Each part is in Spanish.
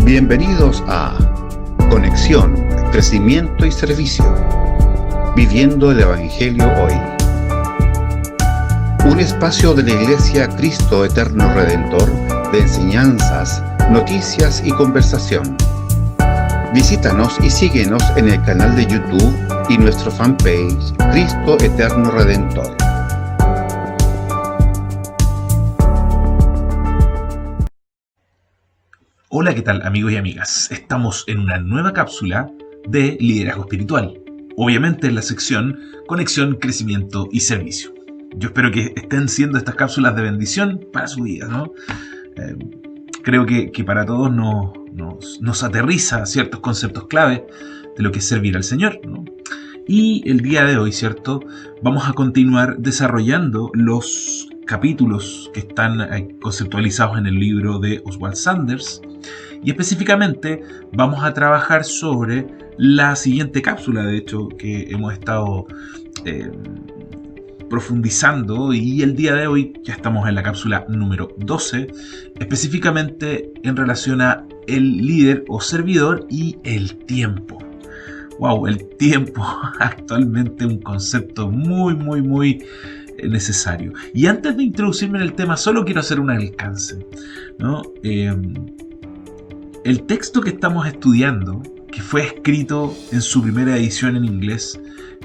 Bienvenidos a Conexión, Crecimiento y Servicio. Viviendo el Evangelio hoy. Un espacio de la Iglesia Cristo Eterno Redentor de enseñanzas, noticias y conversación. Visítanos y síguenos en el canal de YouTube y nuestro fanpage Cristo Eterno Redentor. Hola, ¿qué tal amigos y amigas? Estamos en una nueva cápsula de liderazgo espiritual. Obviamente en la sección Conexión, Crecimiento y Servicio. Yo espero que estén siendo estas cápsulas de bendición para su vida, ¿no? Creo que para todos nos aterriza ciertos conceptos clave de lo que es servir al Señor, ¿no? Y el día de hoy, ¿cierto? Vamos a continuar desarrollando los capítulos que están conceptualizados en el libro de Oswald Sanders. Y específicamente vamos a trabajar sobre la siguiente cápsula, de hecho, que hemos estado profundizando, y el día de hoy ya estamos en la cápsula número 12, específicamente en relación a el líder o servidor y el tiempo. Wow, el tiempo, actualmente un concepto muy necesario. Y antes de introducirme en el tema, solo quiero hacer un alcance, ¿no? El texto que estamos estudiando, que fue escrito en su primera edición en inglés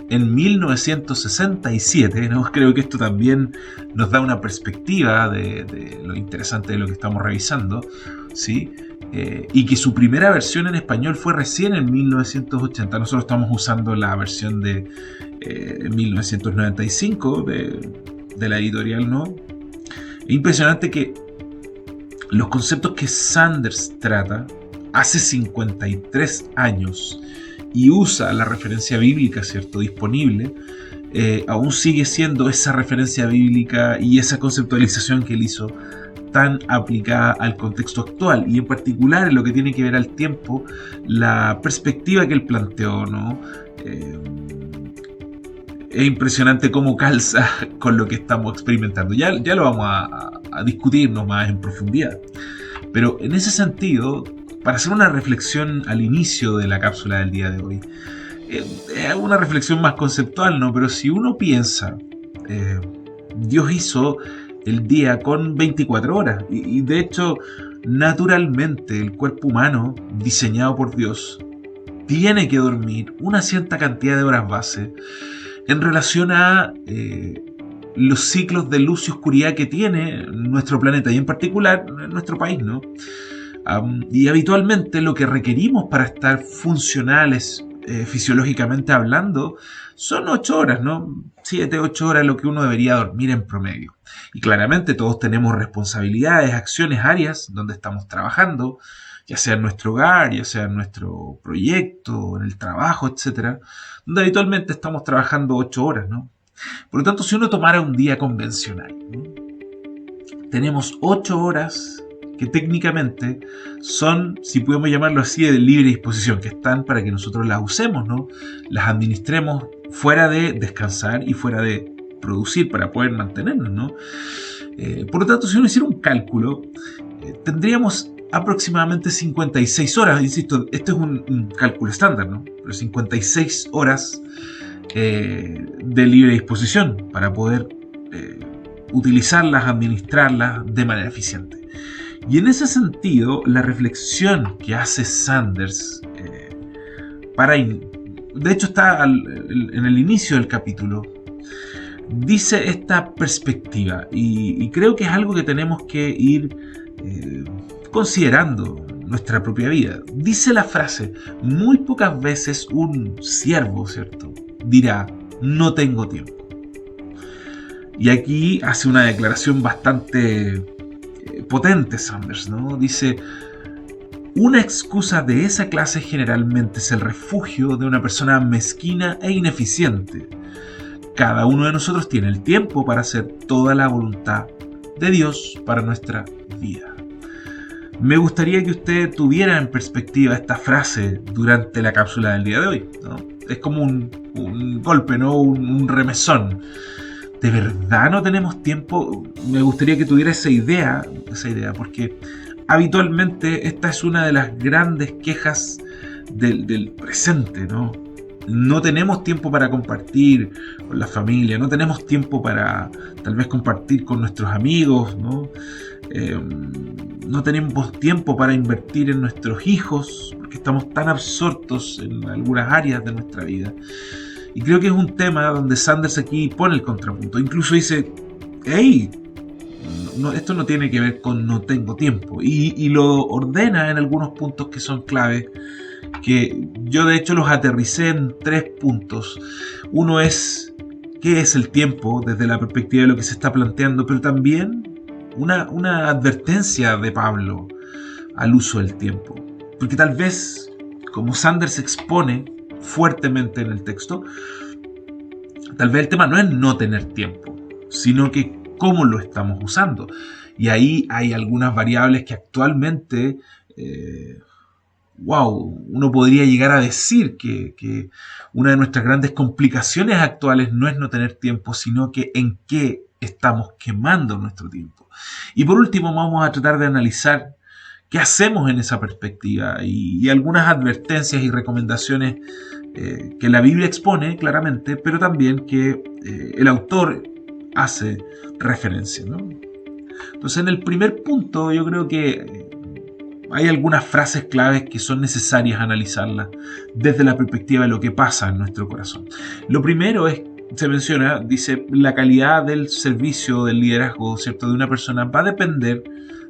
en 1967, ¿no? Creo que esto también nos da una perspectiva de lo interesante de lo que estamos revisando, ¿sí? Y que su primera versión en español fue recién en 1980. Nosotros estamos usando la versión de 1995 de la editorial, ¿no? Es impresionante que los conceptos que Sanders trata hace 53 años y usa la referencia bíblica, ¿cierto?, disponible, aún sigue siendo esa referencia bíblica y esa conceptualización que él hizo tan aplicada al contexto actual, y en particular en lo que tiene que ver al tiempo, la perspectiva que él planteó, ¿no? Es impresionante cómo calza con lo que estamos experimentando. Ya lo vamos a discutirnos más en profundidad. Pero en ese sentido, para hacer una reflexión al inicio de la cápsula del día de hoy, es una reflexión más conceptual, ¿no? Pero si uno piensa, Dios hizo el día con 24 horas. Y de hecho, naturalmente, el cuerpo humano, diseñado por Dios, tiene que dormir una cierta cantidad de horas base en relación a los ciclos de luz y oscuridad que tiene nuestro planeta, y en particular nuestro país, ¿no? Y habitualmente lo que requerimos para estar funcionales fisiológicamente hablando son 8 horas, ¿no? 7, 8 horas lo que uno debería dormir en promedio. Y claramente todos tenemos responsabilidades, acciones, áreas donde estamos trabajando, ya sea en nuestro hogar, ya sea en nuestro proyecto, en el trabajo, etcétera, donde habitualmente estamos trabajando 8 horas, ¿no? Por lo tanto, si uno tomara un día convencional, ¿no?, tenemos 8 horas que técnicamente son, si podemos llamarlo así, de libre disposición, que están para que nosotros las usemos, ¿no? Las administremos fuera de descansar y fuera de producir para poder mantenernos, ¿no? Por lo tanto, si uno hiciera un cálculo, tendríamos aproximadamente 56 horas. Insisto, esto es un cálculo estándar, ¿no? Pero 56 horas de libre disposición para poder utilizarlas, administrarlas de manera eficiente. Y en ese sentido, la reflexión que hace Sanders, de hecho está en el inicio del capítulo, dice esta perspectiva, y creo que es algo que tenemos que ir considerando nuestra propia vida. Dice la frase: muy pocas veces un siervo, ¿cierto?, dirá, no tengo tiempo. Y aquí hace una declaración bastante potente Sanders, ¿no? Dice: una excusa de esa clase generalmente es el refugio de una persona mezquina e ineficiente. Cada uno de nosotros tiene el tiempo para hacer toda la voluntad de Dios para nuestra vida. Me gustaría que usted tuviera en perspectiva esta frase durante la cápsula del día de hoy, ¿no? Es como un golpe, ¿no? Un remesón. ¿De verdad no tenemos tiempo? Me gustaría que tuviera esa idea, porque habitualmente esta es una de las grandes quejas del presente, ¿no? No tenemos tiempo para compartir con la familia, no tenemos tiempo para tal vez compartir con nuestros amigos, ¿no? No tenemos tiempo para invertir en nuestros hijos porque estamos tan absortos en algunas áreas de nuestra vida. Y creo que es un tema donde Sanders aquí pone el contrapunto. Incluso dice, hey, esto no tiene que ver con no tengo tiempo. Y lo ordena en algunos puntos que son clave, que yo de hecho los aterricé en 3 puntos. Uno es, ¿qué es el tiempo desde la perspectiva de lo que se está planteando? Pero también una advertencia de Pablo al uso del tiempo. Porque tal vez, como Sanders expone fuertemente en el texto, tal vez el tema no es no tener tiempo, sino que cómo lo estamos usando. Y ahí hay algunas variables que actualmente, uno podría llegar a decir que una de nuestras grandes complicaciones actuales no es no tener tiempo, sino que en qué estamos quemando nuestro tiempo. Y por último vamos a tratar de analizar qué hacemos en esa perspectiva y algunas advertencias y recomendaciones que la Biblia expone claramente, pero también que el autor hace referencia, ¿no? Entonces, en el primer punto yo creo que hay algunas frases claves que son necesarias analizarlas desde la perspectiva de lo que pasa en nuestro corazón. Lo primero es, se menciona, dice, la calidad del servicio, del liderazgo, ¿cierto?, de una persona va a depender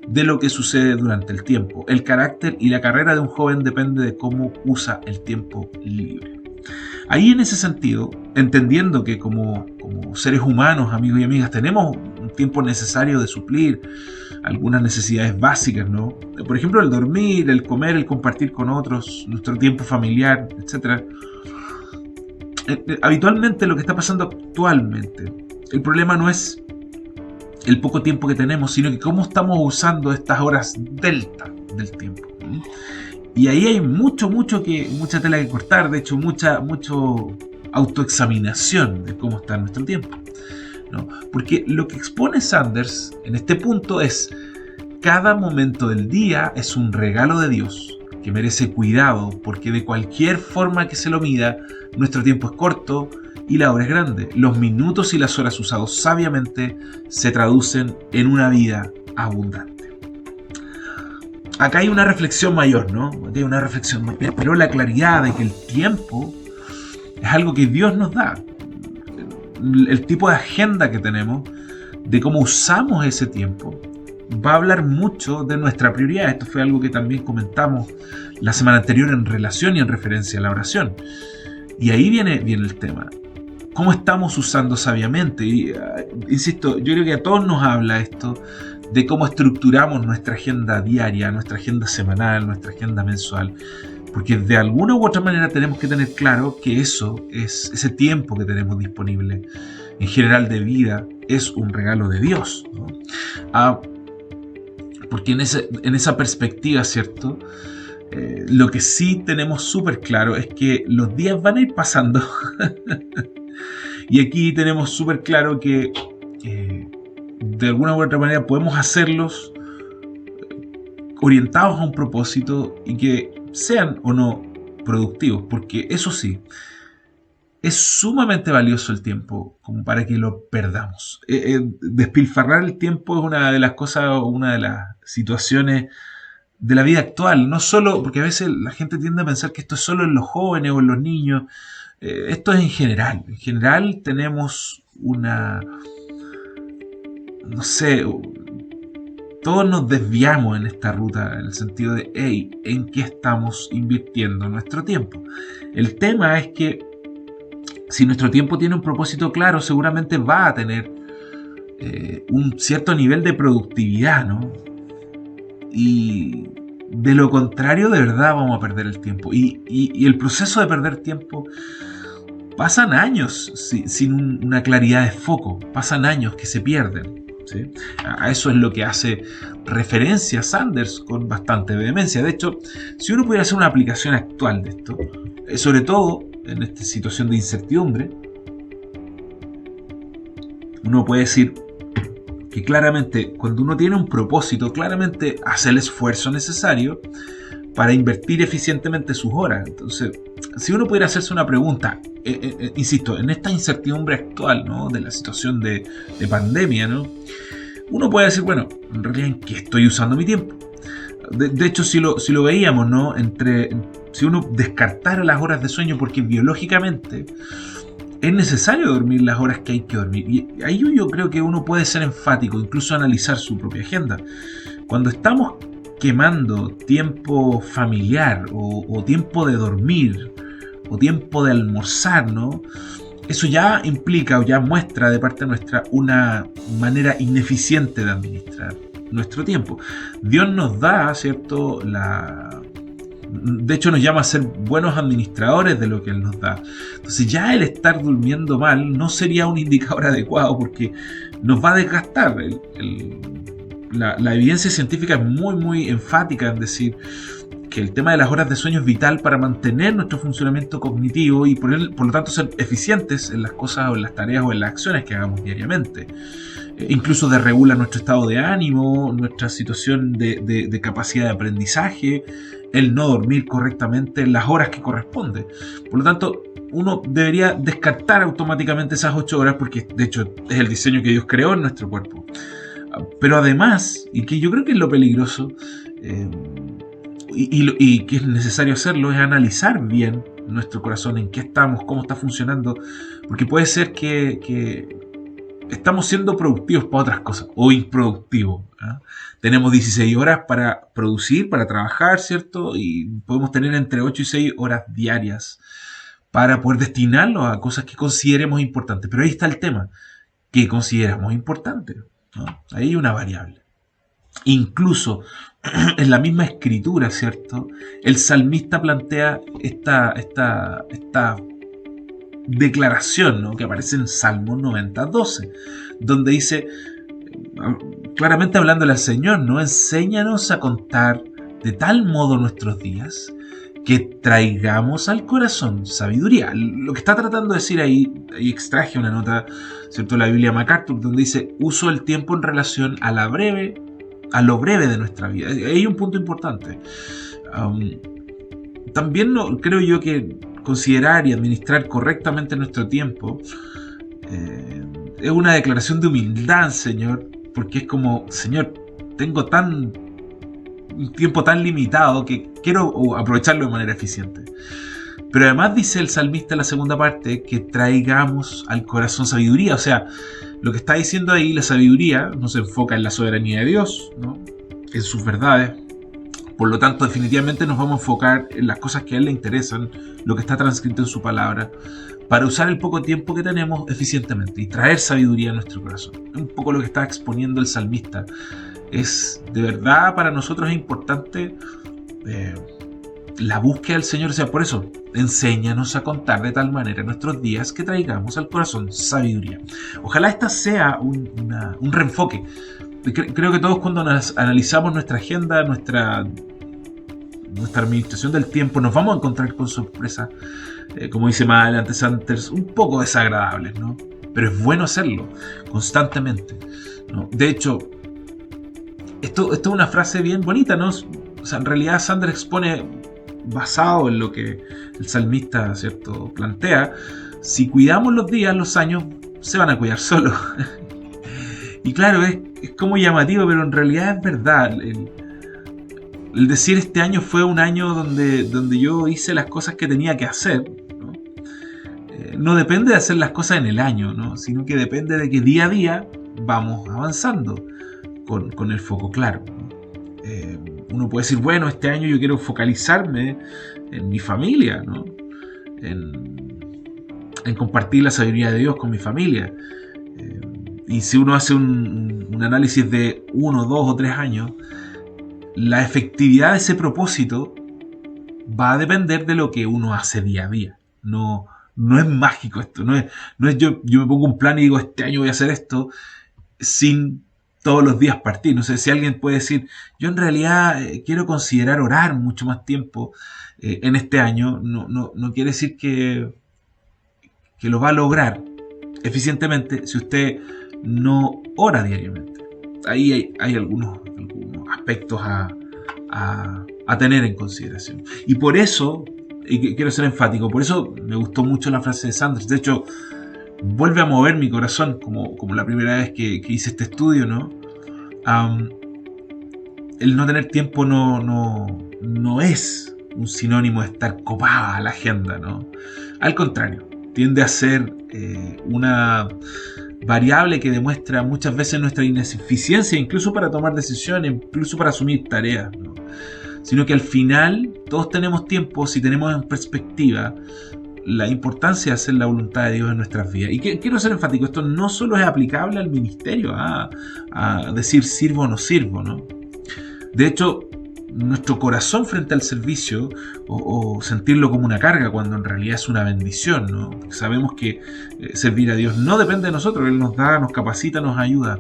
de lo que sucede durante el tiempo. El carácter y la carrera de un joven depende de cómo usa el tiempo libre. Ahí, en ese sentido, entendiendo que como seres humanos, amigos y amigas, tenemos un tiempo necesario de suplir algunas necesidades básicas, ¿no? Por ejemplo, el dormir, el comer, el compartir con otros, nuestro tiempo familiar, etc. Habitualmente lo que está pasando actualmente, el problema no es el poco tiempo que tenemos, sino que cómo estamos usando estas horas delta del tiempo. Y ahí hay mucha tela que cortar, de hecho, mucho autoexaminación de cómo está nuestro tiempo, ¿no? Porque lo que expone Sanders en este punto es: cada momento del día es un regalo de Dios que merece cuidado, porque de cualquier forma que se lo mida, nuestro tiempo es corto y la hora es grande. Los minutos y las horas usados sabiamente se traducen en una vida abundante. Acá hay una reflexión mayor, ¿no? Aquí hay una reflexión mayor, pero la claridad de que el tiempo es algo que Dios nos da. El tipo de agenda que tenemos, de cómo usamos ese tiempo, va a hablar mucho de nuestra prioridad. Esto fue algo que también comentamos la semana anterior en relación y en referencia a la oración. Y ahí viene el tema. ¿Cómo estamos usando sabiamente? Y, insisto, yo creo que a todos nos habla esto de cómo estructuramos nuestra agenda diaria, nuestra agenda semanal, nuestra agenda mensual. Porque de alguna u otra manera tenemos que tener claro que eso es ese tiempo que tenemos disponible en general de vida, es un regalo de Dios, ¿no? Porque en esa perspectiva, ¿cierto? Lo que sí tenemos súper claro es que los días van a ir pasando. Y aquí tenemos súper claro que de alguna u otra manera podemos hacerlos orientados a un propósito y que sean o no productivos, porque eso sí, es sumamente valioso el tiempo como para que lo perdamos. Despilfarrar el tiempo es una de las cosas, una de las situaciones de la vida actual, no solo, porque a veces la gente tiende a pensar que esto es solo en los jóvenes o en los niños. Esto es en general tenemos todos nos desviamos en esta ruta, en el sentido de, ¿en qué estamos invirtiendo nuestro tiempo? El tema es que si nuestro tiempo tiene un propósito claro, seguramente va a tener un cierto nivel de productividad, ¿no? Y de lo contrario, de verdad vamos a perder el tiempo. Y el proceso de perder tiempo, pasan años sin una claridad de foco, pasan años que se pierden, ¿sí? A eso es lo que hace referencia Sanders con bastante vehemencia. De hecho, si uno pudiera hacer una aplicación actual de esto, sobre todo en esta situación de incertidumbre, uno puede decir, que claramente cuando uno tiene un propósito, claramente hace el esfuerzo necesario para invertir eficientemente sus horas. Entonces, si uno pudiera hacerse una pregunta, insisto, en esta incertidumbre actual, ¿no?, de la situación de pandemia, ¿no?, uno puede decir, bueno, en realidad, ¿en qué estoy usando mi tiempo? De hecho, si lo veíamos, ¿no?, si uno descartara las horas de sueño, porque biológicamente es necesario dormir las horas que hay que dormir. Y ahí yo creo que uno puede ser enfático, incluso analizar su propia agenda. Cuando estamos quemando tiempo familiar o tiempo de dormir o tiempo de almorzar, ¿no?, eso ya implica o ya muestra de parte nuestra una manera ineficiente de administrar nuestro tiempo. Dios nos da, ¿cierto?, de hecho nos llama a ser buenos administradores de lo que Él nos da. Entonces ya el estar durmiendo mal no sería un indicador adecuado, porque nos va a desgastar. La evidencia científica es muy muy enfática en decir que el tema de las horas de sueño es vital para mantener nuestro funcionamiento cognitivo y por lo tanto ser eficientes en las cosas o en las tareas o en las acciones que hagamos diariamente. Incluso desregula nuestro estado de ánimo, nuestra situación de capacidad de aprendizaje, el no dormir correctamente en las horas que corresponde. Por lo tanto, uno debería descartar automáticamente esas 8 horas, porque de hecho es el diseño que Dios creó en nuestro cuerpo. Pero además, y que yo creo que es lo peligroso, y que es necesario hacerlo, es analizar bien nuestro corazón, en qué estamos, cómo está funcionando, porque puede ser que estamos siendo productivos para otras cosas, o improductivos, ¿eh? Tenemos 16 horas para producir, para trabajar, ¿cierto? Y podemos tener entre 8 y 6 horas diarias para poder destinarlo a cosas que consideremos importantes. Pero ahí está el tema, ¿qué consideramos importante?, ¿no? Ahí hay una variable. Incluso en la misma escritura, ¿cierto?, el salmista plantea esta declaración, ¿no?, que aparece en Salmo 90:12, donde dice, claramente hablándole al Señor, ¿no?, enséñanos a contar de tal modo nuestros días que traigamos al corazón sabiduría. Lo que está tratando de decir ahí extraje una nota, ¿cierto?, la Biblia MacArthur, donde dice, uso el tiempo en relación a lo breve de nuestra vida. Hay un punto importante. También creo yo que considerar y administrar correctamente nuestro tiempo es una declaración de humildad, Señor, porque es como, Señor, tengo un tiempo tan limitado que quiero aprovecharlo de manera eficiente. Pero además dice el salmista en la segunda parte que traigamos al corazón sabiduría. O sea, lo que está diciendo ahí, la sabiduría no se enfoca en la soberanía de Dios, ¿no?, en sus verdades. Por lo tanto, definitivamente nos vamos a enfocar en las cosas que a Él le interesan, lo que está transcrito en su palabra, para usar el poco tiempo que tenemos eficientemente y traer sabiduría a nuestro corazón. Un poco lo que está exponiendo el salmista. Es de verdad para nosotros es importante la búsqueda del Señor. O sea, por eso, enséñanos a contar de tal manera nuestros días que traigamos al corazón sabiduría. Ojalá esta sea un reenfoque. Creo que todos, cuando analizamos nuestra agenda, nuestra administración del tiempo, nos vamos a encontrar con sorpresas, como dice más adelante Sanders, un poco desagradables, ¿no? Pero es bueno hacerlo constantemente, ¿no? De hecho, esto es una frase bien bonita, ¿no? O sea, en realidad Sanders expone, basado en lo que el salmista, ¿cierto?, plantea, si cuidamos los días, los años se van a cuidar solos. Y claro, es como llamativo, pero en realidad es verdad. El decir este año fue un año donde yo hice las cosas que tenía que hacer, ¿no? No depende de hacer las cosas en el año, ¿no?, sino que depende de que día a día vamos avanzando con el foco claro, ¿no? Uno puede decir, bueno, este año yo quiero focalizarme en mi familia, ¿no?, en compartir la sabiduría de Dios con mi familia. Y si uno hace un análisis de 1, 2 o 3 años, la efectividad de ese propósito va a depender de lo que uno hace día a día. No es mágico esto. No es yo me pongo un plan y digo, este año voy a hacer esto, sin todos los días partir. No sé si alguien puede decir, yo en realidad quiero considerar orar mucho más tiempo en este año. No quiere decir que lo va a lograr eficientemente si usted no ora diariamente. ahí hay algunos aspectos a tener en consideración. Y por eso, y quiero ser enfático, por eso me gustó mucho la frase de Sanders. De hecho, vuelve a mover mi corazón, como la primera vez que hice este estudio, ¿no? El no tener tiempo no es un sinónimo de estar copada la agenda, ¿no? Al contrario, tiende a ser una variable que demuestra muchas veces nuestra ineficiencia, incluso para tomar decisiones, incluso para asumir tareas, ¿no? Sino que al final todos tenemos tiempo si tenemos en perspectiva la importancia de hacer la voluntad de Dios en nuestras vidas. Y quiero ser enfático, esto no solo es aplicable al ministerio, a decir sirvo o no sirvo, ¿no? De hecho, nuestro corazón frente al servicio o sentirlo como una carga cuando en realidad es una bendición, ¿no? Porque sabemos que servir a Dios no depende de nosotros, Él nos da, nos capacita, nos ayuda,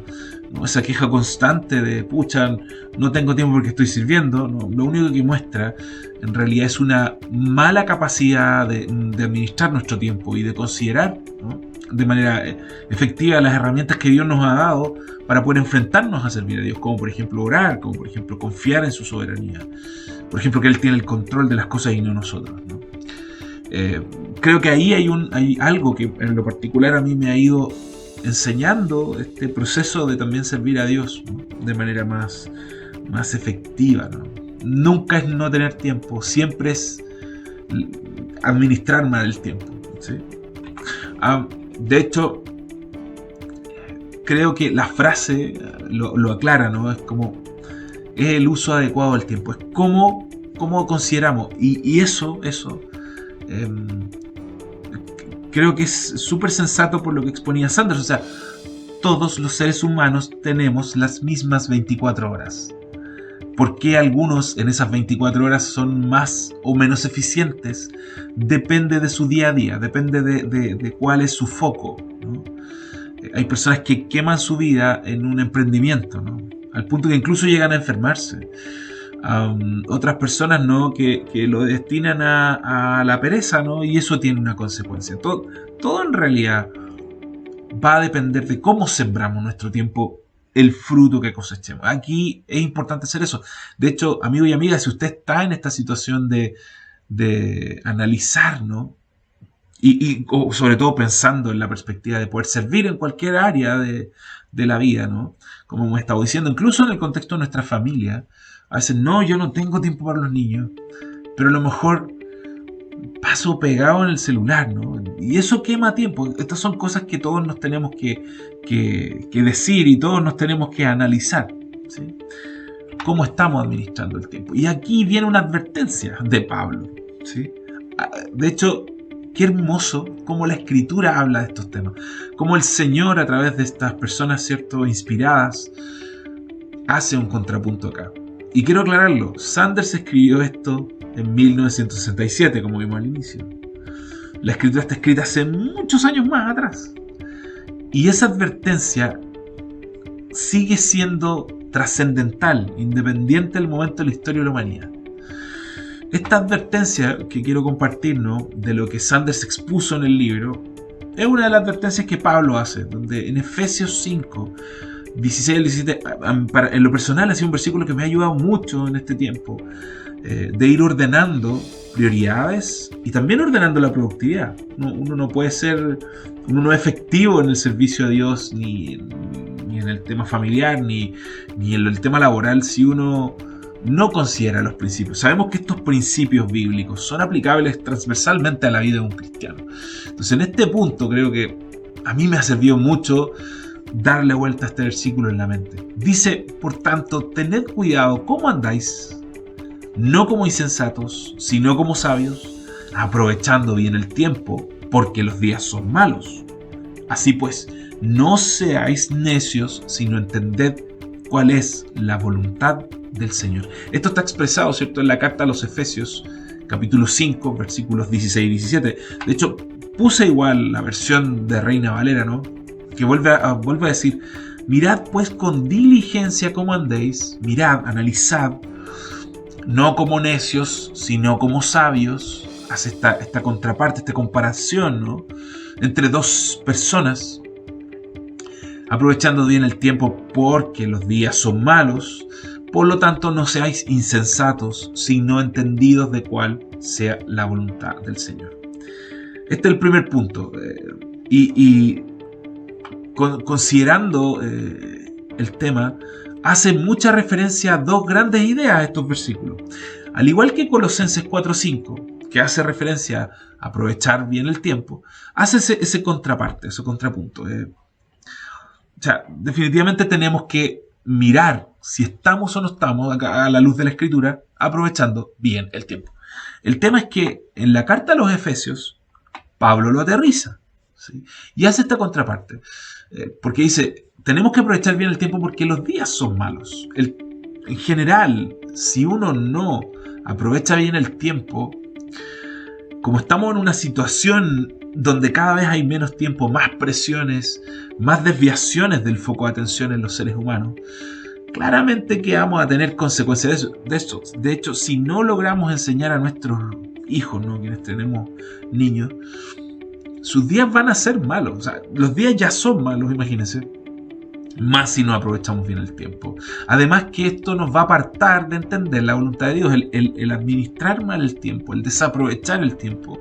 ¿no? Esa queja constante de pucha, no tengo tiempo porque estoy sirviendo, ¿no? Lo único que muestra en realidad es una mala capacidad de administrar nuestro tiempo y de considerar, ¿no?, de manera efectiva las herramientas que Dios nos ha dado para poder enfrentarnos a servir a Dios, como por ejemplo orar, como por ejemplo confiar en su soberanía, por ejemplo que Él tiene el control de las cosas y no nosotros, ¿no? Creo que ahí hay algo que en lo particular a mí me ha ido enseñando este proceso de también servir a Dios, ¿no?, de manera más efectiva, ¿no? Nunca es no tener tiempo, siempre es administrar mal el tiempo, ¿sí? De hecho, creo que la frase lo aclara, ¿no? Es el uso adecuado del tiempo, es cómo consideramos, y eso creo que es súper sensato por lo que exponía Sanders. O sea, todos los seres humanos tenemos las mismas 24 horas. ¿Por qué algunos en esas 24 horas son más o menos eficientes? Depende de su día a día, depende de cuál es su foco, ¿no? Hay personas que queman su vida en un emprendimiento, ¿no?, al punto que incluso llegan a enfermarse. Otras personas, ¿no?, que lo destinan a la pereza, ¿no?, y eso tiene una consecuencia. Todo en realidad va a depender de cómo sembramos nuestro tiempo, el fruto que cosechemos. Aquí es importante hacer eso. De hecho, amigo y amiga, si usted está en esta situación de analizar, ¿no?, y sobre todo pensando en la perspectiva de poder servir en cualquier área de la vida, ¿no?, como hemos estado diciendo, incluso en el contexto de nuestra familia, a veces yo no tengo tiempo para los niños, pero a lo mejor paso pegado en el celular, ¿no?, y eso quema tiempo. Estas son cosas que todos nos tenemos que decir y todos nos tenemos que analizar, ¿sí?, cómo estamos administrando el tiempo. Y aquí viene una advertencia de Pablo, ¿sí? De hecho, qué hermoso cómo la Escritura habla de estos temas, cómo el Señor a través de estas personas, ¿cierto?, inspiradas, hace un contrapunto acá. Y quiero aclararlo, Sanders escribió esto en 1967, como vimos al inicio. La Escritura está escrita hace muchos años más atrás. Y esa advertencia sigue siendo trascendental, independiente del momento de la historia de la humanidad. Esta advertencia que quiero compartir, ¿no?, de lo que Sanders expuso en el libro, es una de las advertencias que Pablo hace, donde en Efesios 5, 16 al 17, en lo personal ha sido un versículo que me ha ayudado mucho en este tiempo, de ir ordenando prioridades y también ordenando la productividad. Uno no puede ser, uno no es efectivo en el servicio a Dios, ni en el tema familiar, ni en el tema laboral, si uno no considera los principios. Sabemos que estos principios bíblicos son aplicables transversalmente a la vida de un cristiano. Entonces, en este punto creo que a mí me ha servido mucho darle vuelta a este versículo en la mente. Dice, por tanto, tened cuidado cómo andáis, no como insensatos, sino como sabios, aprovechando bien el tiempo, porque los días son malos. Así pues, no seáis necios, sino entended cuál es la voluntad del Señor. Esto está expresado, ¿cierto?, en la carta a los Efesios, capítulo 5, versículos 16 y 17. De hecho, puse igual la versión de Reina Valera, ¿no?, que vuelve a decir, mirad pues con diligencia cómo andéis, mirad, analizad, no como necios, sino como sabios. Hace esta contraparte, esta comparación, ¿no?, entre dos personas. aprovechando bien el tiempo porque los días son malos. Por lo tanto, no seáis insensatos, sino entendidos de cuál sea la voluntad del Señor. Este es el primer punto. Considerando el tema, hace mucha referencia a dos grandes ideas a estos versículos. Al igual que Colosenses 4:5, que hace referencia a aprovechar bien el tiempo, hace ese contraparte, ese contrapunto. O sea, definitivamente tenemos que mirar si estamos o no estamos, a la luz de la Escritura, aprovechando bien el tiempo. El tema es que en la carta a los Efesios, Pablo lo aterriza, ¿sí? Y hace esta contraparte. Porque dice, tenemos que aprovechar bien el tiempo porque los días son malos. En general, si uno no aprovecha bien el tiempo, como estamos en una situación donde cada vez hay menos tiempo, más presiones, más desviaciones del foco de atención en los seres humanos, claramente que vamos a tener consecuencias de eso. De hecho, si no logramos enseñar a nuestros hijos, ¿no?, quienes tenemos niños, sus días van a ser malos. O sea, los días ya son malos, imagínense. Más si no aprovechamos bien el tiempo. Además que esto nos va a apartar de entender la voluntad de Dios. El administrar mal el tiempo, el desaprovechar el tiempo,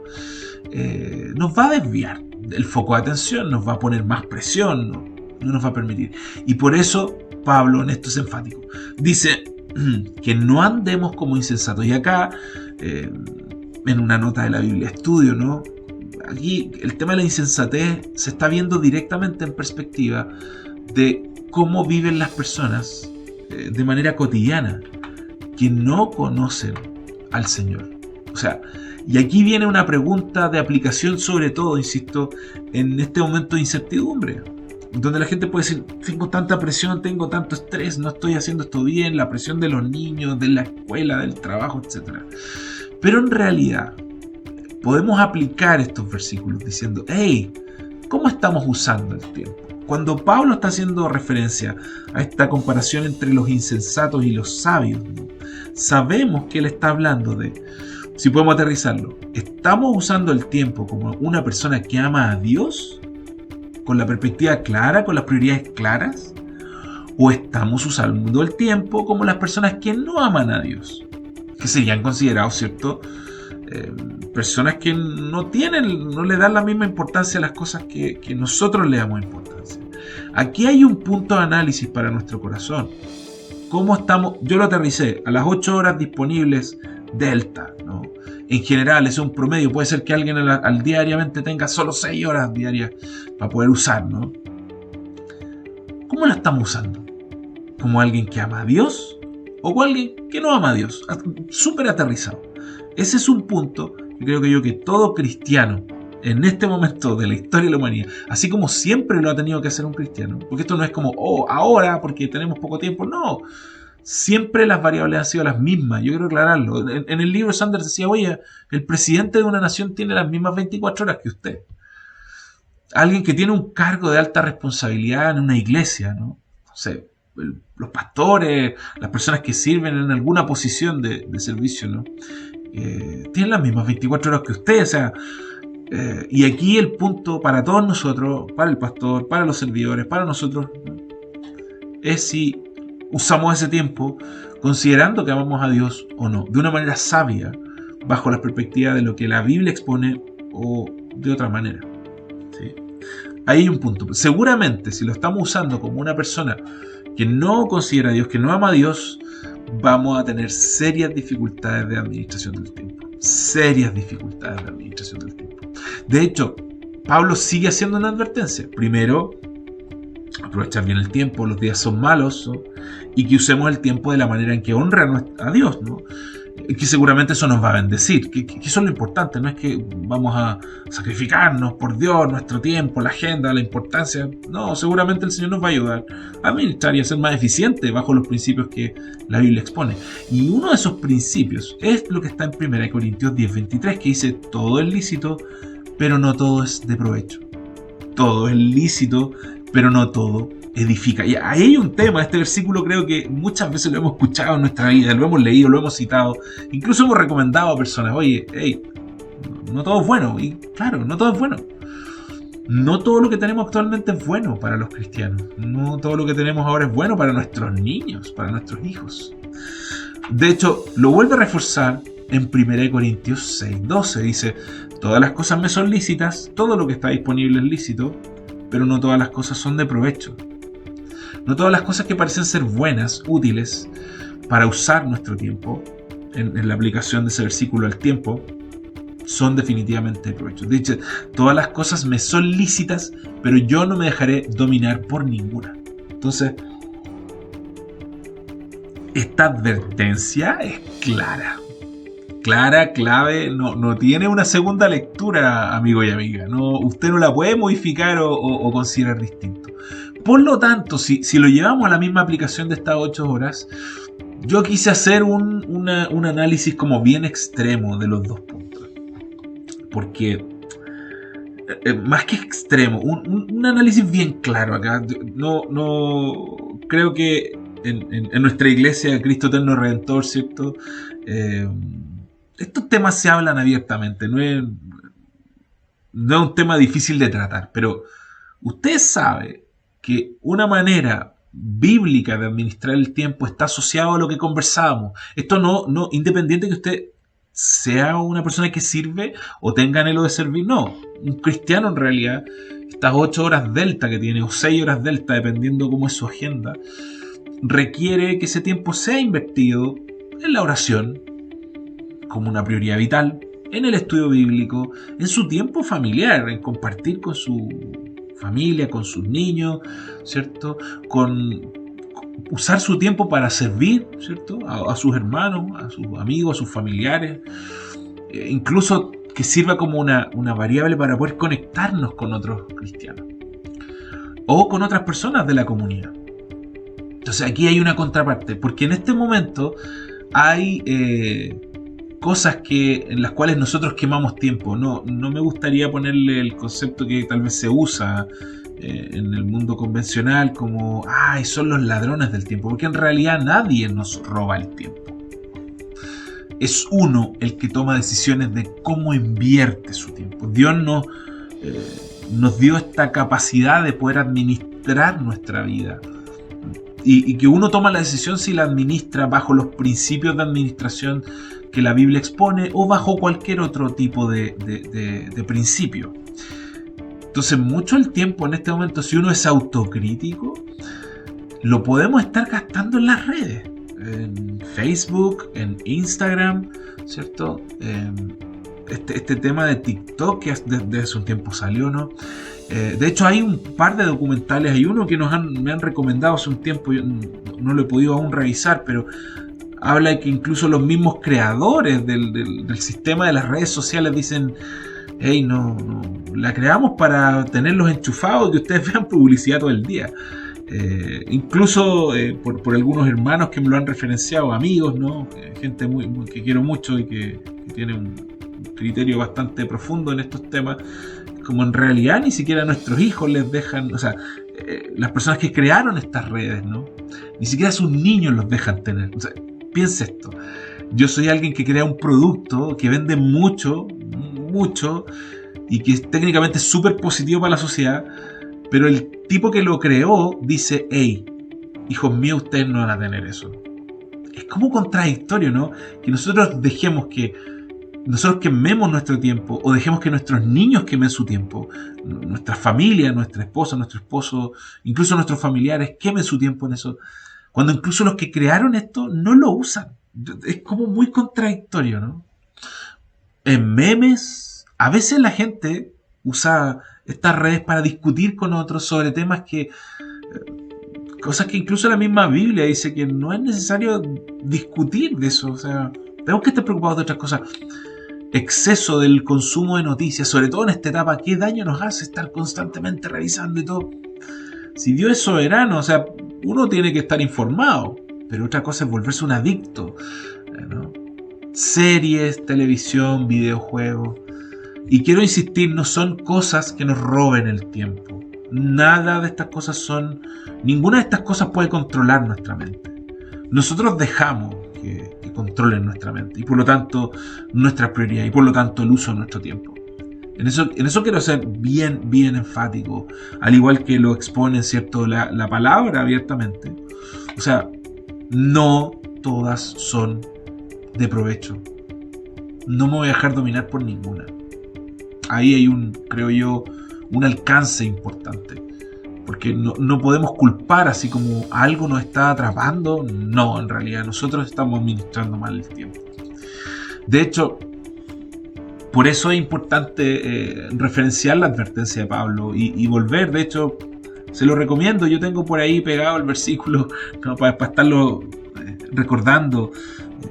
nos va a desviar del foco de atención, nos va a poner más presión, no nos va a permitir. Y por eso Pablo en esto es enfático. Dice que no andemos como insensatos. Y acá, en una nota de la Biblia Estudio, ¿no?, aquí el tema de la insensatez se está viendo directamente en perspectiva de cómo viven las personas de manera cotidiana que no conocen al Señor. O sea, y aquí viene una pregunta de aplicación, sobre todo, insisto, en este momento de incertidumbre, donde la gente puede decir, tengo tanta presión, tengo tanto estrés, no estoy haciendo esto bien, la presión de los niños, de la escuela, del trabajo, etc. Pero en realidad podemos aplicar estos versículos diciendo, hey, ¿cómo estamos usando el tiempo? Cuando Pablo está haciendo referencia a esta comparación entre los insensatos y los sabios, ¿no?, sabemos que él está hablando de, si podemos aterrizarlo, ¿estamos usando el tiempo como una persona que ama a Dios? ¿Con la perspectiva clara, con las prioridades claras? ¿O estamos usando el tiempo como las personas que no aman a Dios? Que serían considerados, ¿cierto?, personas que no le dan la misma importancia a las cosas que nosotros le damos importancia. Aquí hay un punto de análisis para nuestro corazón. ¿Cómo estamos? Yo lo aterricé a las 8 horas disponibles delta, ¿no? En general, es un promedio. Puede ser que alguien al diariamente tenga solo 6 horas diarias para poder usar, ¿no? ¿Cómo la estamos usando? ¿Como alguien que ama a Dios? ¿O como alguien que no ama a Dios? Súper aterrizado. Ese es un punto que creo que todo cristiano en este momento de la historia de la humanidad, así como siempre lo ha tenido que hacer un cristiano, porque esto no es como, ahora porque tenemos poco tiempo, no, siempre las variables han sido las mismas. Yo quiero aclararlo. En el libro Sanders decía, oye, el presidente de una nación tiene las mismas 24 horas que usted. Alguien que tiene un cargo de alta responsabilidad en una iglesia, ¿no? No sé, los pastores, las personas que sirven en alguna posición de servicio, ¿no? Tienen las mismas 24 horas que usted. O sea, y aquí el punto para todos nosotros, para el pastor, para los servidores, para nosotros, ¿no?, es si usamos ese tiempo considerando que amamos a Dios o no, de una manera sabia, bajo la perspectiva de lo que la Biblia expone o de otra manera, ¿sí? Ahí hay un punto. Seguramente si lo estamos usando como una persona que no considera a Dios, que no ama a Dios, vamos a tener serias dificultades de administración del tiempo. Serias dificultades de administración del tiempo. De hecho, Pablo sigue haciendo una advertencia. Primero, aprovechar bien el tiempo, los días son malos, ¿no?, y que usemos el tiempo de la manera en que honra a Dios, ¿no?, que seguramente eso nos va a bendecir, que eso es lo importante. No es que vamos a sacrificarnos por Dios, nuestro tiempo, la agenda, la importancia. No, seguramente el Señor nos va a ayudar a administrar y a ser más eficiente bajo los principios que la Biblia expone. Y uno de esos principios es lo que está en 1 Corintios 10:23, que dice, todo es lícito, pero no todo es de provecho. Todo es lícito, pero no todo edifica. Y ahí hay un tema. Este versículo creo que muchas veces lo hemos escuchado en nuestra vida, lo hemos leído, lo hemos citado, incluso hemos recomendado a personas, oye, hey, no todo es bueno. Y claro, no todo es bueno. no todo lo que tenemos actualmente es bueno para los cristianos. No todo lo que tenemos ahora es bueno para nuestros niños, para nuestros hijos. De hecho, lo vuelve a reforzar en 1 Corintios 6:12. Dice: todas las cosas me son lícitas, todo lo que está disponible es lícito, pero no todas las cosas son de provecho. No todas las cosas que parecen ser buenas, útiles, para usar nuestro tiempo, en la aplicación de ese versículo al tiempo, son definitivamente de provecho. De hecho, todas las cosas me son lícitas, pero yo no me dejaré dominar por ninguna. Entonces, esta advertencia es clara. Clara, clave, no tiene una segunda lectura, amigo y amiga. No, usted no la puede modificar o considerar distinto. Por lo tanto, si lo llevamos a la misma aplicación de estas 8 horas, yo quise hacer un análisis como bien extremo de los dos puntos. Porque, más que extremo, un análisis bien claro acá. No creo que en nuestra iglesia, Cristo Eterno Redentor, ¿cierto? Estos temas se hablan abiertamente, no es un tema difícil de tratar, pero usted sabe que una manera bíblica de administrar el tiempo está asociado a lo que conversábamos. Esto no independiente que usted sea una persona que sirve o tenga anhelo de servir, no. Un cristiano en realidad, estas 8 horas delta que tiene, o 6 horas delta, dependiendo cómo es su agenda, requiere que ese tiempo sea invertido en la oración como una prioridad vital, en el estudio bíblico, en su tiempo familiar, en compartir con su familia, con sus niños, ¿cierto? Con usar su tiempo para servir, ¿cierto? A sus hermanos, a sus amigos, a sus familiares, incluso que sirva como una variable para poder conectarnos con otros cristianos o con otras personas de la comunidad. Entonces aquí hay una contraparte, porque en este momento hay cosas en las cuales nosotros quemamos tiempo. No me gustaría ponerle el concepto que tal vez se usa en el mundo convencional como son los ladrones del tiempo, porque en realidad nadie nos roba el tiempo. Es uno el que toma decisiones de cómo invierte su tiempo. Dios nos dio esta capacidad de poder administrar nuestra vida. Y que uno toma la decisión si la administra bajo los principios de administración que la Biblia expone o bajo cualquier otro tipo de principio. Entonces, mucho el tiempo en este momento, si uno es autocrítico, lo podemos estar gastando en las redes. En Facebook, en Instagram, ¿cierto? Este tema de TikTok que desde hace un tiempo salió, ¿no? De hecho, hay un par de documentales. Hay uno que me han recomendado hace un tiempo. Yo no lo he podido aún revisar, pero habla de que incluso los mismos creadores del sistema de las redes sociales dicen: hey, no, la creamos para tenerlos enchufados y que ustedes vean publicidad todo el día. Incluso por algunos hermanos que me lo han referenciado, amigos, ¿no? Gente que quiero mucho y que tiene un criterio bastante profundo en estos temas. Como en realidad ni siquiera nuestros hijos les dejan, o sea, las personas que crearon estas redes, ¿no? Ni siquiera sus niños los dejan tener. O sea, piense esto. Yo soy alguien que crea un producto que vende mucho, y que técnicamente es súper positivo para la sociedad, pero el tipo que lo creó dice: hey, hijos míos, ustedes no van a tener eso. Es como contradictorio, ¿no? Que nosotros quememos nuestro tiempo, o dejemos que nuestros niños quemen su tiempo, nuestra familia, nuestra esposa, nuestro esposo, incluso nuestros familiares quemen su tiempo en eso, cuando incluso los que crearon esto no lo usan. Es como muy contradictorio, ¿no? En memes, a veces la gente usa estas redes para discutir con otros sobre temas cosas que incluso la misma Biblia dice que no es necesario discutir de eso. O sea, tenemos que estar preocupados de otras cosas. Exceso del consumo de noticias, sobre todo en esta etapa, ¿qué daño nos hace estar constantemente revisando y todo? Si Dios es soberano, o sea, uno tiene que estar informado, pero otra cosa es volverse un adicto, ¿no? Series, televisión, videojuegos. Y quiero insistir, no son cosas que nos roben el tiempo. Ninguna de estas cosas puede controlar nuestra mente. Nosotros dejamos que controlen nuestra mente y por lo tanto nuestra prioridad y por lo tanto el uso de nuestro tiempo. En eso quiero ser bien, bien enfático, al igual que lo expone, ¿cierto?, la palabra abiertamente. O sea, no todas son de provecho. No me voy a dejar dominar por ninguna. Ahí hay creo yo, un alcance importante. Porque no podemos culpar así como algo nos está atrapando. No, en realidad nosotros estamos administrando mal el tiempo. De hecho, por eso es importante referenciar la advertencia de Pablo y volver. De hecho, se lo recomiendo. Yo tengo por ahí pegado el versículo, ¿no?, para estarlo recordando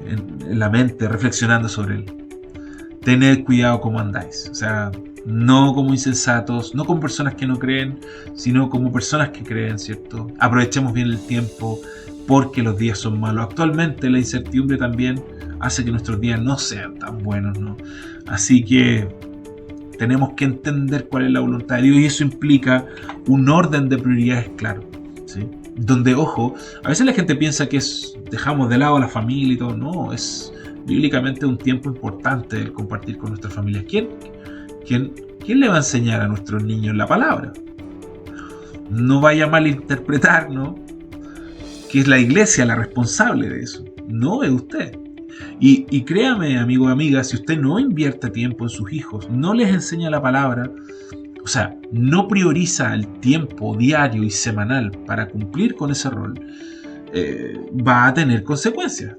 en la mente, reflexionando sobre él. Tened cuidado cómo andáis. O sea, no como insensatos, no como personas que no creen, sino como personas que creen, ¿cierto? Aprovechemos bien el tiempo, porque los días son malos. Actualmente la incertidumbre también hace que nuestros días no sean tan buenos, ¿no? Así que tenemos que entender cuál es la voluntad de Dios, y eso implica un orden de prioridades claro, ¿sí? Donde, ojo, a veces la gente piensa que dejamos de lado a la familia y todo. No, es bíblicamente un tiempo importante el compartir con nuestra familia. ¿Quién le va a enseñar a nuestros niños la palabra? No vaya a malinterpretar, ¿no?, que es la iglesia la responsable de eso. No, es usted. Y créame, amigo o amiga, si usted no invierte tiempo en sus hijos, no les enseña la palabra, o sea, no prioriza el tiempo diario y semanal para cumplir con ese rol, va a tener consecuencias.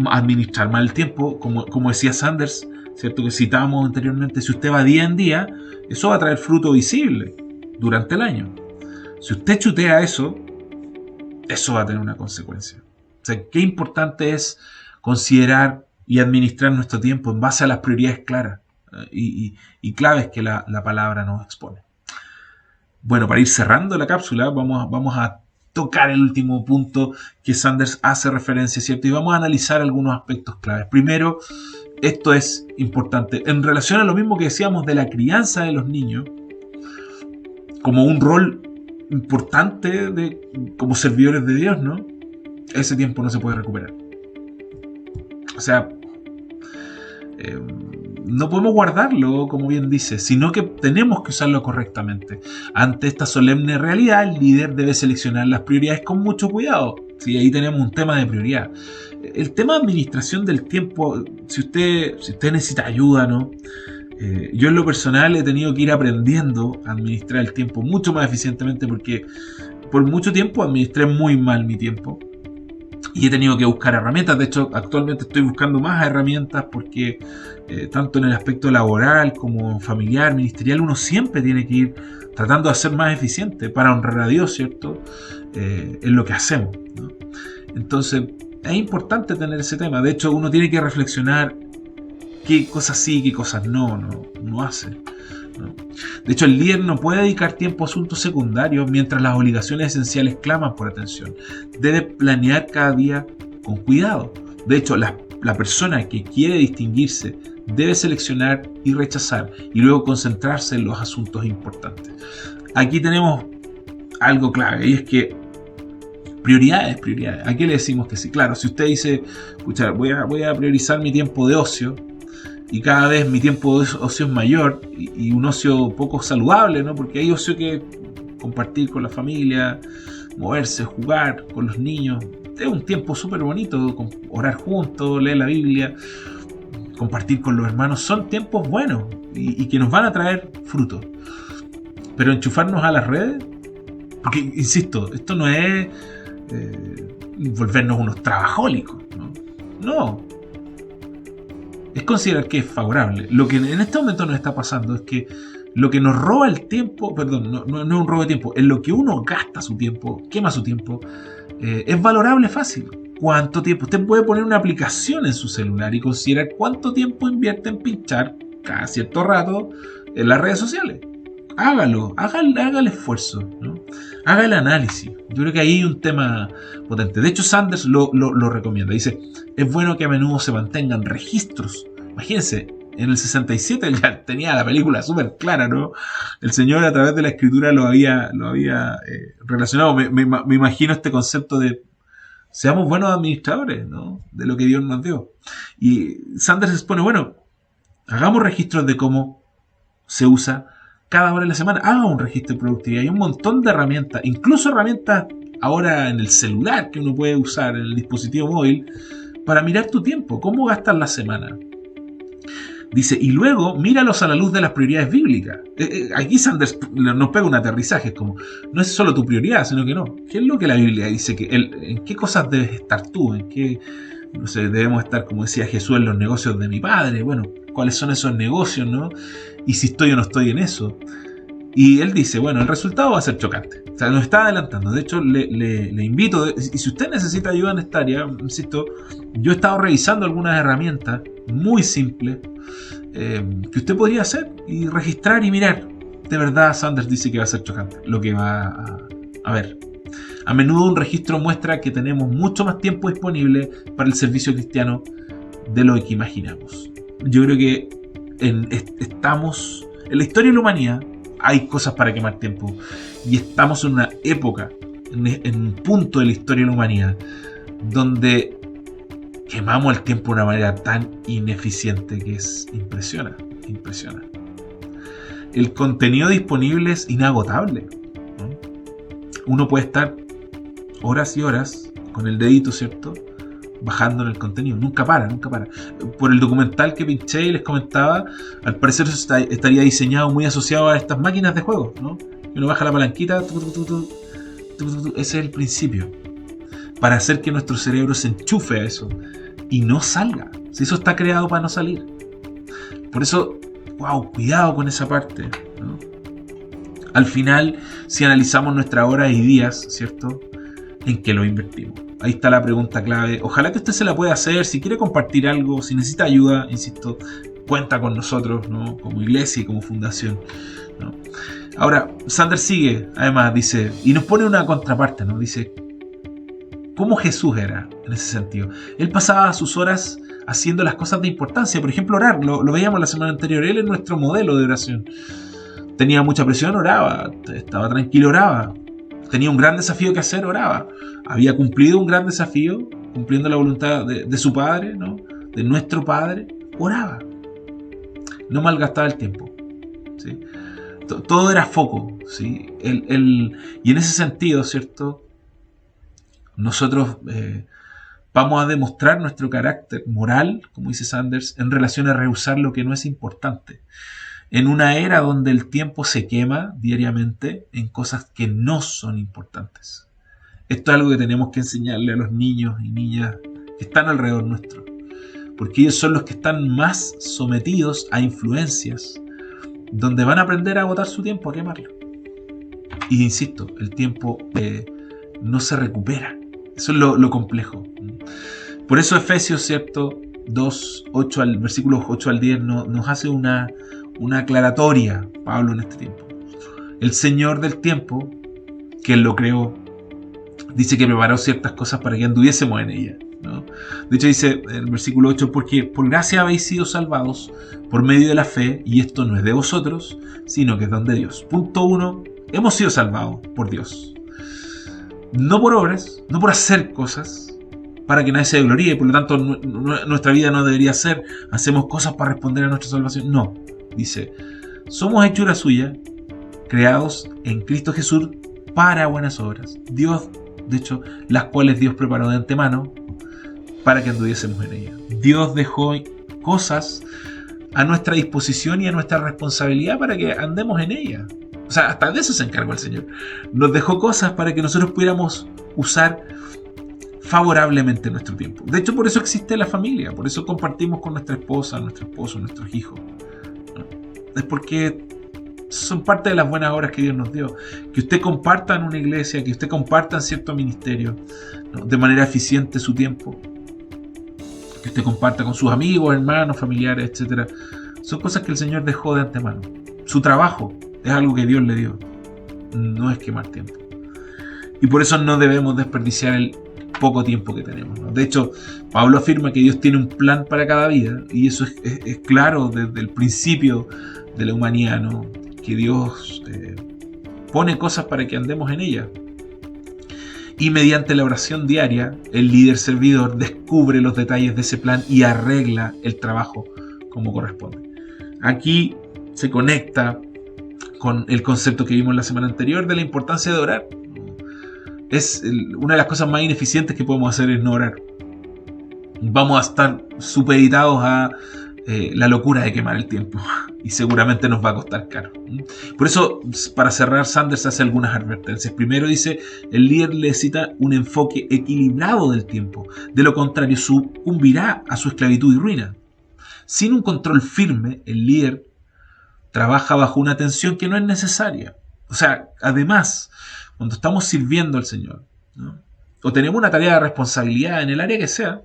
Administrar mal el tiempo, como decía Sanders, ¿cierto?, que citábamos anteriormente, si usted va día en día, eso va a traer fruto visible durante el año. Si usted chutea eso va a tener una consecuencia. O sea, qué importante es considerar y administrar nuestro tiempo en base a las prioridades claras y claves que la palabra nos expone. Bueno, para ir cerrando la cápsula, vamos a tocar el último punto que Sanders hace referencia, ¿cierto? Y vamos a analizar algunos aspectos claves. Primero, esto es importante en relación a lo mismo que decíamos de la crianza de los niños, como un rol importante como servidores de Dios, ¿no? Ese tiempo no se puede recuperar. O sea, no podemos guardarlo, como bien dice, sino que tenemos que usarlo correctamente. Ante esta solemne realidad, el líder debe seleccionar las prioridades con mucho cuidado. Sí, ahí tenemos un tema de prioridad. El tema de administración del tiempo, si usted necesita ayuda, ¿no? Yo en lo personal he tenido que ir aprendiendo a administrar el tiempo mucho más eficientemente, porque por mucho tiempo administré muy mal mi tiempo y he tenido que buscar herramientas. De hecho, actualmente estoy buscando más herramientas porque tanto en el aspecto laboral como familiar, ministerial, uno siempre tiene que ir tratando de ser más eficiente para honrar a Dios, ¿cierto?, en lo que hacemos, ¿no? Entonces, es importante tener ese tema. De hecho, uno tiene que reflexionar qué cosas sí, qué cosas no hace, ¿no? De hecho, el líder no puede dedicar tiempo a asuntos secundarios mientras las obligaciones esenciales claman por atención. Debe planear cada día con cuidado. De hecho, la persona que quiere distinguirse debe seleccionar y rechazar, y luego concentrarse en los asuntos importantes. Aquí tenemos algo clave, y es que prioridades. ¿A qué le decimos que sí? Claro, si usted dice, escucha, voy a priorizar mi tiempo de ocio, y cada vez mi tiempo de ocio es mayor, y un ocio poco saludable, ¿no? Porque hay ocio que compartir con la familia, moverse, jugar con los niños, es un tiempo súper bonito, orar juntos, leer la Biblia, compartir con los hermanos, son tiempos buenos y que nos van a traer frutos. Pero enchufarnos a las redes, porque insisto, esto no es volvernos unos trabajólicos, no, es considerar que es favorable. Lo que en este momento nos está pasando es que lo que nos roba el tiempo, no es un robo de tiempo, en lo que uno gasta su tiempo, quema su tiempo, es valorable fácil. ¿Cuánto tiempo? Usted puede poner una aplicación en su celular y considerar cuánto tiempo invierte en pinchar cada cierto rato en las redes sociales. Hágalo, haga el esfuerzo, ¿no? Haga el análisis. Yo creo que ahí hay un tema potente. De hecho, Sanders lo recomienda. Dice, es bueno que a menudo se mantengan registros. Imagínense, en el 67 él ya tenía la película súper clara, ¿no? El Señor a través de la Escritura lo había relacionado. Me imagino este concepto de seamos buenos administradores, ¿no?, de lo que Dios nos dio. Y Sanders expone, bueno, hagamos registros de cómo se usa cada hora de la semana. Haga un registro de productividad. Hay un montón de herramientas, incluso herramientas ahora en el celular que uno puede usar, en el dispositivo móvil, para mirar tu tiempo, cómo gastas la semana. Dice, y luego míralos a la luz de las prioridades bíblicas. Aquí Sanders nos pega un aterrizaje, es como, no es solo tu prioridad, sino que no. ¿Qué es lo que la Biblia dice? ¿En qué cosas debes estar tú? ¿En qué, no sé, debemos estar, como decía Jesús, en los negocios de mi Padre? Bueno, ¿cuáles son esos negocios, no? Y si estoy o no estoy en eso. Y él dice, bueno, el resultado va a ser chocante. O sea, nos está adelantando. De hecho, le invito, y si usted necesita ayuda en esta área, insisto, yo he estado revisando algunas herramientas muy simples que usted podría hacer y registrar y mirar. De verdad, Sanders dice que va a ser chocante lo que va a ver. A menudo un registro muestra que tenemos mucho más tiempo disponible para el servicio cristiano de lo que imaginamos. Yo creo que estamos en la historia de la humanidad. Hay cosas para quemar tiempo. Y estamos en una época, en un punto de la historia de la humanidad, donde quemamos el tiempo de una manera tan ineficiente que impresiona. El contenido disponible es inagotable, ¿no? Uno puede estar horas y horas con el dedito, ¿cierto?, bajando en el contenido. Nunca para. Por el documental que pinché y les comentaba, al parecer eso estaría diseñado muy asociado a estas máquinas de juego, ¿no? Uno baja la palanquita, ese es el principio, para hacer que nuestro cerebro se enchufe a eso y no salga. Si eso está creado para no salir. Por eso, cuidado con esa parte, ¿no? Al final, si analizamos nuestras horas y días, ¿cierto?, ¿en qué lo invertimos? Ahí está la pregunta clave. Ojalá que usted se la pueda hacer. Si quiere compartir algo, si necesita ayuda, insisto, cuenta con nosotros, ¿no?, como iglesia y como fundación, ¿no? Ahora, Sanders sigue, además, dice, y nos pone una contraparte, ¿no? Dice, ¿cómo Jesús era en ese sentido? Él pasaba sus horas haciendo las cosas de importancia. Por ejemplo, orar. Lo veíamos la semana anterior. Él es nuestro modelo de oración. Tenía mucha presión, oraba. Estaba tranquilo, oraba. Tenía un gran desafío que hacer, oraba. Había cumplido un gran desafío, cumpliendo la voluntad de su Padre, ¿no?, de nuestro Padre, oraba. No malgastaba el tiempo, ¿sí? Todo era foco, ¿sí? Y en ese sentido, ¿cierto?, nosotros vamos a demostrar nuestro carácter moral, como dice Sanders, en relación a rehusar lo que no es importante. En una era donde el tiempo se quema diariamente en cosas que no son importantes. Esto es algo que tenemos que enseñarle a los niños y niñas que están alrededor nuestro, porque ellos son los que están más sometidos a influencias, donde van a aprender a botar su tiempo, a quemarlo. Y insisto, el tiempo no se recupera. Eso es lo complejo. Por eso Efesios, ¿cierto?, 2:8 versículos 8 al 10 nos hace una aclaratoria, Pablo, en este tiempo. El Señor del tiempo, que Él lo creó, dice que preparó ciertas cosas para que anduviésemos en ellas, ¿no? De hecho dice en el versículo 8, porque por gracia habéis sido salvados por medio de la fe, y esto no es de vosotros, sino que es don de Dios. Punto 1, hemos sido salvados por Dios. No por obras, no por hacer cosas para que nadie se gloríe, por lo tanto nuestra vida no debería ser hacemos cosas para responder a nuestra salvación. No, dice, somos hechura suya, creados en Cristo Jesús para buenas obras. Dios, de hecho, las cuales Dios preparó de antemano para que anduviésemos en ellas. Dios dejó cosas a nuestra disposición y a nuestra responsabilidad para que andemos en ellas. O sea, hasta de eso se encargó el Señor. Nos dejó cosas para que nosotros pudiéramos usar favorablemente nuestro tiempo. De hecho, por eso existe la familia. Por eso compartimos con nuestra esposa, nuestro esposo, nuestros hijos. Es porque son parte de las buenas obras que Dios nos dio. Que usted comparta en una iglesia, que usted comparta en cierto ministerio, ¿no?, de manera eficiente su tiempo. Que usted comparta con sus amigos, hermanos, familiares, etc. Son cosas que el Señor dejó de antemano. Su trabajo es algo que Dios le dio. No es quemar tiempo. Y por eso no debemos desperdiciar el poco tiempo que tenemos, ¿no? De hecho, Pablo afirma que Dios tiene un plan para cada vida, y eso es claro desde el principio de la humanidad, ¿no?, que Dios pone cosas para que andemos en ellas. Y mediante la oración diaria, el líder servidor descubre los detalles de ese plan y arregla el trabajo como corresponde. Aquí se conecta con el concepto que vimos la semana anterior de la importancia de orar. Una de las cosas más ineficientes que podemos hacer es no orar. Vamos a estar supeditados a la locura de quemar el tiempo y seguramente nos va a costar caro. Por eso, para cerrar, Sanders hace algunas advertencias. Primero dice, el líder necesita un enfoque equilibrado del tiempo, de lo contrario sucumbirá a su esclavitud y ruina. Sin un control firme, el líder trabaja bajo una tensión que no es necesaria. O sea, además, cuando estamos sirviendo al Señor, ¿no?, o tenemos una tarea de responsabilidad en el área que sea,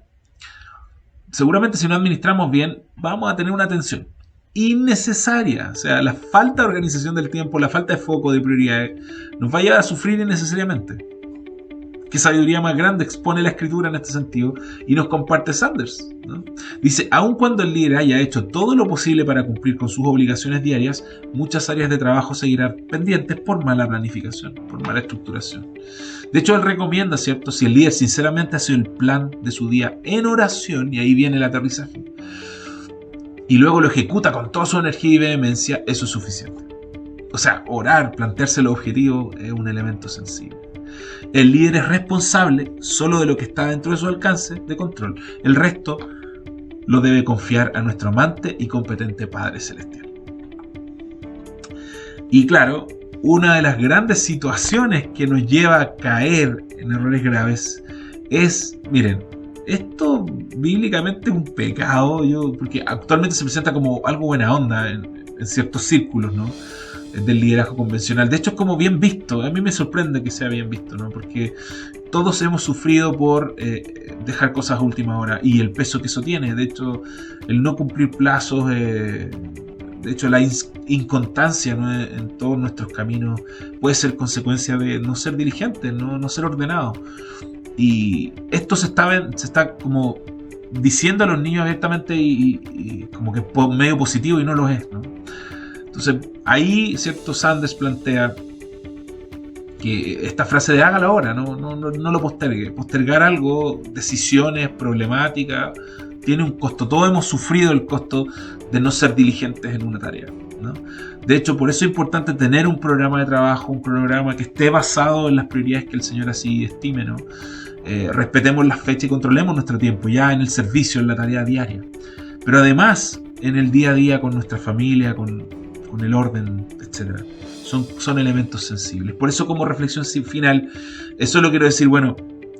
seguramente si no administramos bien, vamos a tener una tensión innecesaria. O sea, la falta de organización del tiempo, la falta de foco, de prioridades, nos va a llevar a sufrir innecesariamente. ¿Qué sabiduría más grande expone la Escritura en este sentido? Y nos comparte Sanders, ¿no? Dice, aun cuando el líder haya hecho todo lo posible para cumplir con sus obligaciones diarias, muchas áreas de trabajo seguirán pendientes por mala planificación, por mala estructuración. De hecho, él recomienda, ¿cierto?, si el líder sinceramente hace el plan de su día en oración, y ahí viene el aterrizaje, y luego lo ejecuta con toda su energía y vehemencia, eso es suficiente. O sea, orar, plantearse los objetivos es un elemento sensible. El líder es responsable solo de lo que está dentro de su alcance de control. El resto lo debe confiar a nuestro amante y competente Padre Celestial. Y claro, una de las grandes situaciones que nos lleva a caer en errores graves es, miren, esto bíblicamente es un pecado, porque actualmente se presenta como algo buena onda en ciertos círculos, ¿no?, del liderazgo convencional. De hecho, es como bien visto. A mí me sorprende que sea bien visto, ¿no?, porque todos hemos sufrido por dejar cosas a última hora y el peso que eso tiene. De hecho, el no cumplir plazos, de hecho, la inconstancia, ¿no?, en todos nuestros caminos puede ser consecuencia de no ser diligente, no ser ordenado. Y esto se está como diciendo a los niños abiertamente y como que medio positivo, y no lo es, ¿no? Entonces, ahí, ¿cierto?, Sanders plantea que esta frase de hágalo ahora, no lo postergue. Postergar algo, decisiones, problemáticas, tiene un costo. Todos hemos sufrido el costo de no ser diligentes en una tarea, ¿no? De hecho, por eso es importante tener un programa de trabajo, un programa que esté basado en las prioridades que el Señor así estime, ¿no? Respetemos las fechas y controlemos nuestro tiempo ya en el servicio, en la tarea diaria. Pero además, en el día a día con nuestra familia, con el orden, etc. Son elementos sensibles. Por eso, como reflexión final, eso lo quiero decir. Bueno,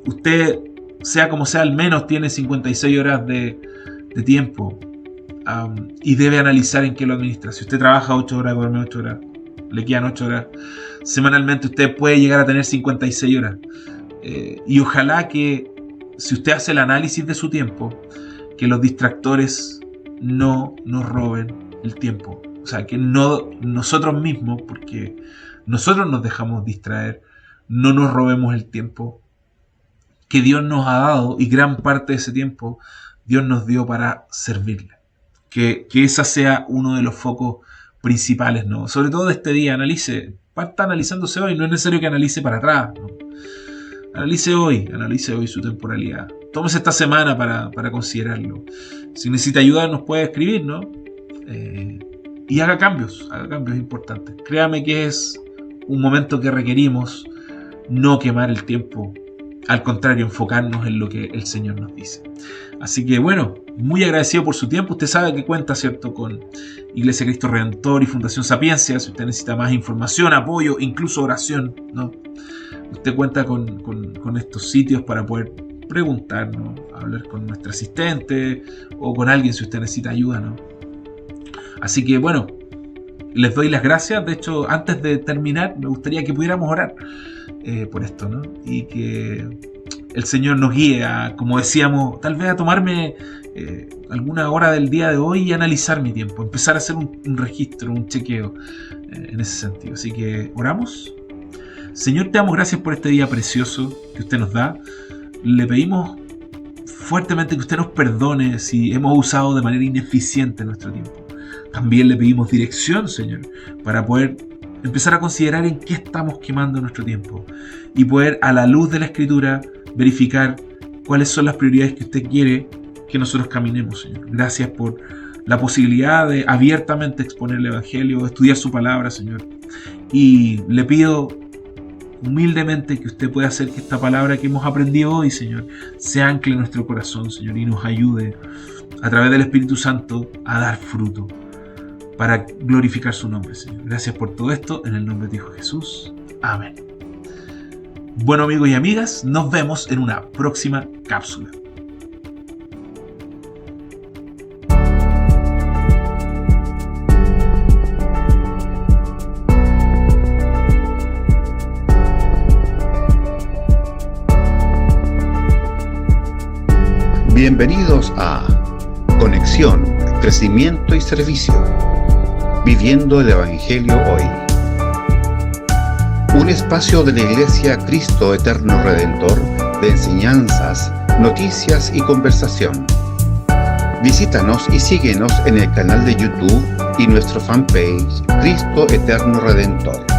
usted, sea como sea, al menos tiene 56 horas de tiempo, y debe analizar en qué lo administra. Si usted trabaja 8 horas, duerme 8 horas, le quedan 8 horas semanalmente, usted puede llegar a tener 56 horas. Y ojalá que, si usted hace el análisis de su tiempo, que los distractores no nos roben el tiempo. O sea, que no nosotros mismos, porque nosotros nos dejamos distraer, no nos robemos el tiempo que Dios nos ha dado, y gran parte de ese tiempo Dios nos dio para servirle. Que ese sea uno de los focos principales, ¿no? Sobre todo de este día, parta analizándose hoy, no es necesario que analice para atrás, ¿no? Analice hoy su temporalidad. Tómese esta semana para considerarlo. Si necesita ayuda, nos puede escribir, ¿no? Y haga cambios importantes. Créame que es un momento que requerimos no quemar el tiempo, al contrario, enfocarnos en lo que el Señor nos dice. Así que bueno, muy agradecido por su tiempo. Usted sabe que cuenta, ¿cierto?, con Iglesia Cristo Redentor y Fundación Sapiencia. Si usted necesita más información, apoyo, incluso oración, ¿no?, usted cuenta con estos sitios para poder preguntar, ¿no?, hablar con nuestra asistente o con alguien si usted necesita ayuda, ¿no? Así que bueno, les doy las gracias. De hecho, antes de terminar, me gustaría que pudiéramos orar por esto, ¿no? Y que el Señor nos guíe a, como decíamos, tal vez a tomarme alguna hora del día de hoy y analizar mi tiempo, empezar a hacer un registro, un chequeo en ese sentido. Así que oramos. Señor, te damos gracias por este día precioso que usted nos da. Le pedimos fuertemente que usted nos perdone si hemos usado de manera ineficiente nuestro tiempo. También le pedimos dirección, Señor, para poder empezar a considerar en qué estamos quemando nuestro tiempo y poder, a la luz de la Escritura, verificar cuáles son las prioridades que usted quiere que nosotros caminemos, Señor. Gracias por la posibilidad de abiertamente exponer el Evangelio, estudiar su palabra, Señor. Y le pido humildemente que usted pueda hacer que esta palabra que hemos aprendido hoy, Señor, se ancle en nuestro corazón, Señor, y nos ayude a través del Espíritu Santo a dar fruto para glorificar su nombre, Señor. Gracias por todo esto, en el nombre de Hijo Jesús. Amén. Bueno, amigos y amigas, nos vemos en una próxima cápsula. Bienvenidos a Conexión, Crecimiento y Servicio. Viviendo el Evangelio hoy. Un espacio de la Iglesia Cristo Eterno Redentor de enseñanzas, noticias y conversación. Visítanos y síguenos en el canal de YouTube y nuestro fanpage Cristo Eterno Redentor.